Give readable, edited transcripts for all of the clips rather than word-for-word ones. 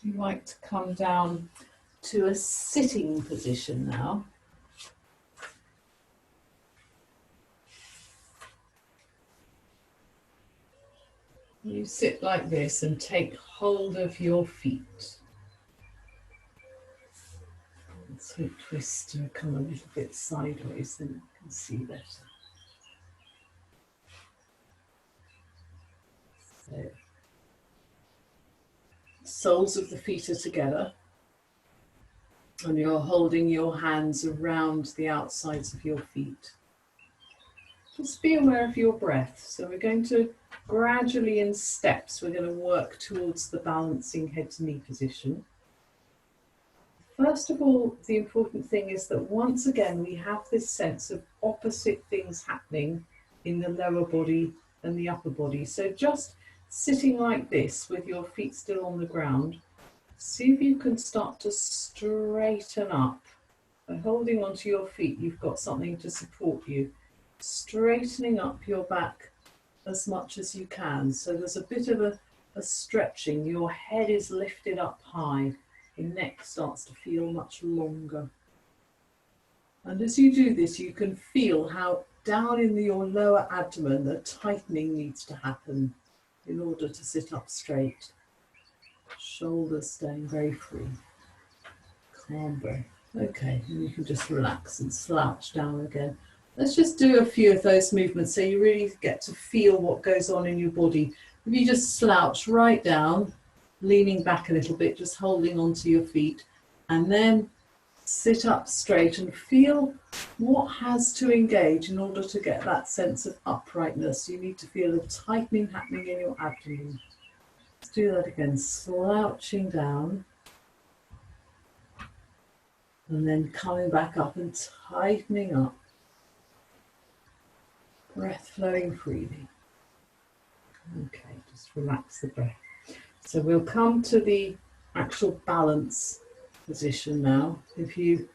You like to come down to a sitting position now. You sit like this and take hold of your feet. So twist to come a little bit sideways, then you can see better. So, soles of the feet are together, and you're holding your hands around the outsides of your feet. Just be aware of your breath. So we're going to gradually, in steps, we're going to work towards the balancing head to knee position. First of all, the important thing is that once again we have this sense of opposite things happening in the lower body and the upper body. So just sitting like this with your feet still on the ground, see if you can start to straighten up. By holding onto your feet, you've got something to support you. Straightening up your back as much as you can. So there's a bit of a stretching. Your head is lifted up high. The neck starts to feel much longer. And as you do this, you can feel how down in your lower abdomen, the tightening needs to happen in order to sit up straight. Shoulders staying very free. Calm breath. Okay, and you can just relax and slouch down again. Let's just do a few of those movements so you really get to feel what goes on in your body. If you just slouch right down, leaning back a little bit, just holding onto your feet, and then sit up straight and feel what has to engage in order to get that sense of uprightness. You need to feel a tightening happening in your abdomen. Let's do that again, slouching down, and then coming back up and tightening up. Breath flowing freely. Okay, just relax the breath. So we'll come to the actual balance position now. If you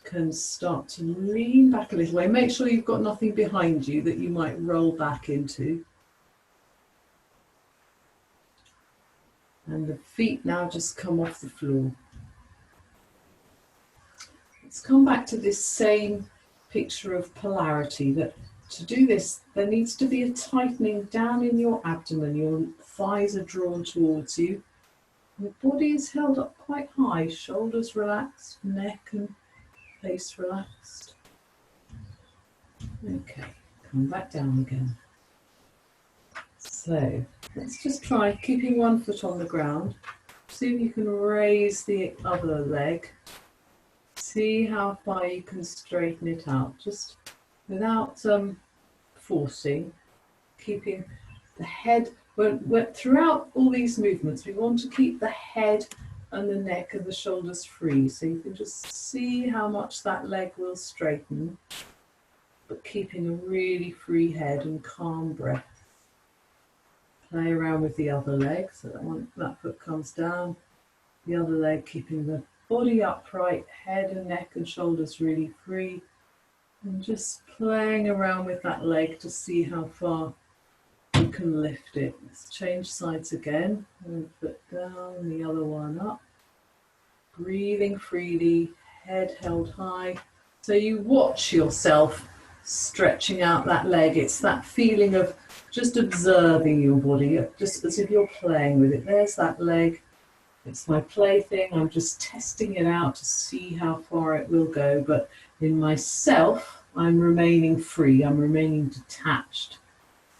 can start to lean back a little way, make sure you've got nothing behind you that you might roll back into. And the feet now just come off the floor. Let's come back to this same picture of polarity, that to do this, there needs to be a tightening down in your abdomen. Your thighs are drawn towards you. Your body is held up quite high. Shoulders relaxed, neck and face relaxed. Okay, come back down again. So let's just try keeping one foot on the ground. See if you can raise the other leg. See how far you can straighten it out, just without forcing, keeping the head, throughout all these movements, we want to keep the head and the neck and the shoulders free. So you can just see how much that leg will straighten, but keeping a really free head and calm breath. Play around with the other leg, so that foot comes down, the other leg keeping the body upright, head and neck and shoulders really free. And just playing around with that leg to see how far you can lift it. Let's change sides again. One foot down, the other one up. Breathing freely, head held high. So you watch yourself stretching out that leg. It's that feeling of just observing your body, just as if you're playing with it. There's that leg. It's my plaything. I'm just testing it out to see how far it will go. But in myself, I'm remaining free. I'm remaining detached.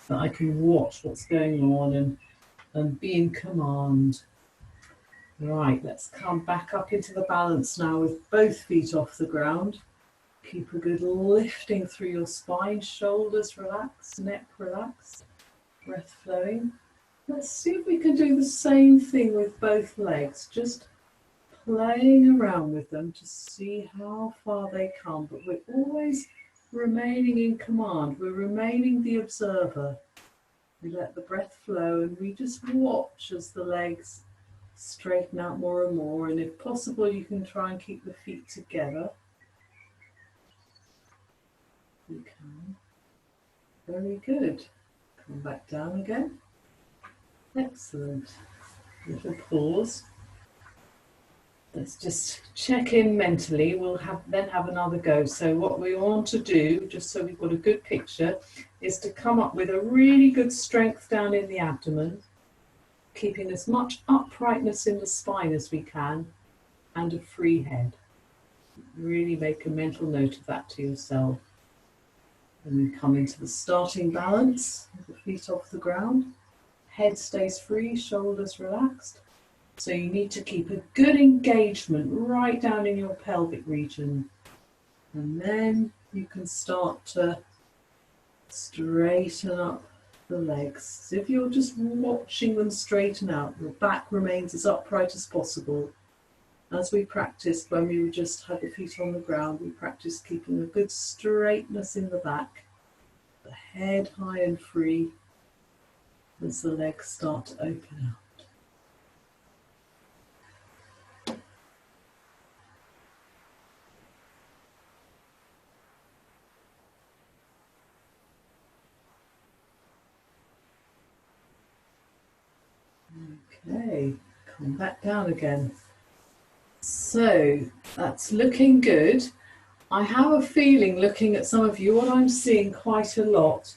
So I can watch what's going on and be in command. Right, let's come back up into the balance now with both feet off the ground. Keep a good lifting through your spine. Shoulders relaxed, neck relaxed, breath flowing. Let's see if we can do the same thing with both legs, just playing around with them to see how far they come, but we're always remaining in command. We're remaining the observer. We let the breath flow and we just watch as the legs straighten out more and more, and if possible you can try and keep the feet together. You can. Very good. Come back down again. Excellent. Little pause. Let's just check in mentally. We'll then have another go. So what we want to do, just so we've got a good picture, is to come up with a really good strength down in the abdomen, keeping as much uprightness in the spine as we can, and a free head. Really make a mental note of that to yourself. And we come into the starting balance, with the feet off the ground. Head stays free, shoulders relaxed. So you need to keep a good engagement right down in your pelvic region. And then you can start to straighten up the legs. So if you're just watching them straighten out, your back remains as upright as possible. As we practiced when we just had the feet on the ground, we practiced keeping a good straightness in the back, the head high and free as the legs start to open out. Okay, come back down again. So that's looking good. I have a feeling, looking at some of you, what I'm seeing quite a lot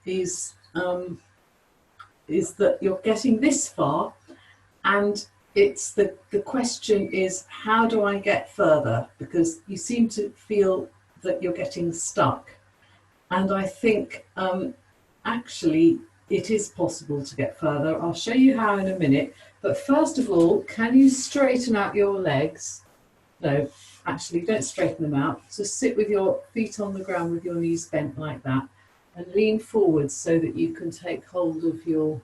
is that you're getting this far, and it's the question is, how do I get further? Because you seem to feel that you're getting stuck. And I think actually it is possible to get further. I'll show you how in a minute. But first of all, can you straighten out your legs? No, actually don't straighten them out. Just sit with your feet on the ground with your knees bent like that and lean forward so that you can take hold of your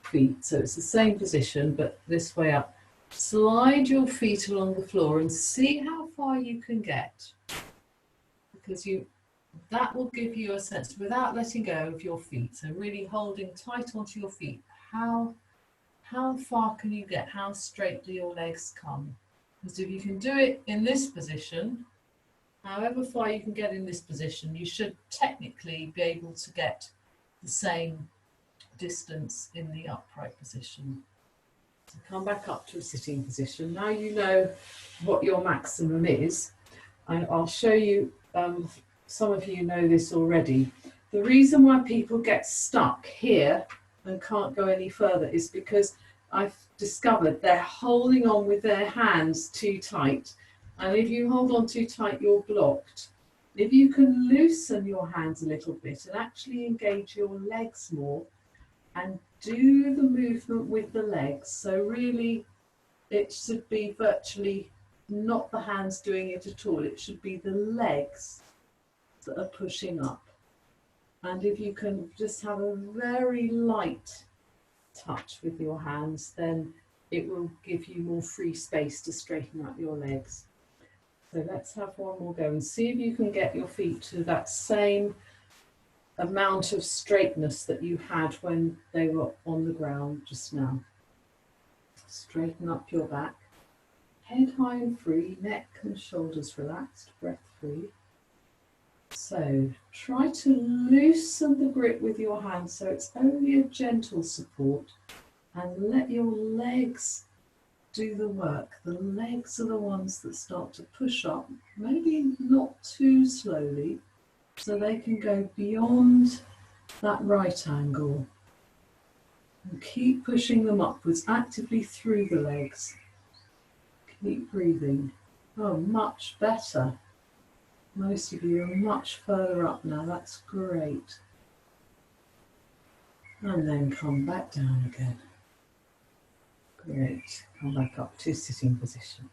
feet. So it's the same position, but this way up. Slide your feet along the floor and see how far you can get. Because that will give you a sense without letting go of your feet. So really holding tight onto your feet. How far can you get? How straight do your legs come? Because if you can do it in this position, however far you can get in this position, you should technically be able to get the same distance in the upright position. So come back up to a sitting position. Now you know what your maximum is. I'll show you, some of you know this already. The reason why people get stuck here and can't go any further is because I've discovered they're holding on with their hands too tight. And if you hold on too tight, you're blocked. If you can loosen your hands a little bit and actually engage your legs more and do the movement with the legs. So really, it should be virtually not the hands doing it at all. It should be the legs that are pushing up. And if you can just have a very light touch with your hands, then it will give you more free space to straighten out your legs. So let's have one more go and see if you can get your feet to that same amount of straightness that you had when they were on the ground just now. Straighten up your back, head high and free, neck and shoulders relaxed, breath free. So try to loosen the grip with your hands so it's only a gentle support, and let your legs do the work. The legs are the ones that start to push up, maybe not too slowly, so they can go beyond that right angle. And keep pushing them upwards actively through the legs. Keep breathing. Oh, much better. Most of you are much further up now. That's great. And then come back down again. Great. Come back up to sitting position.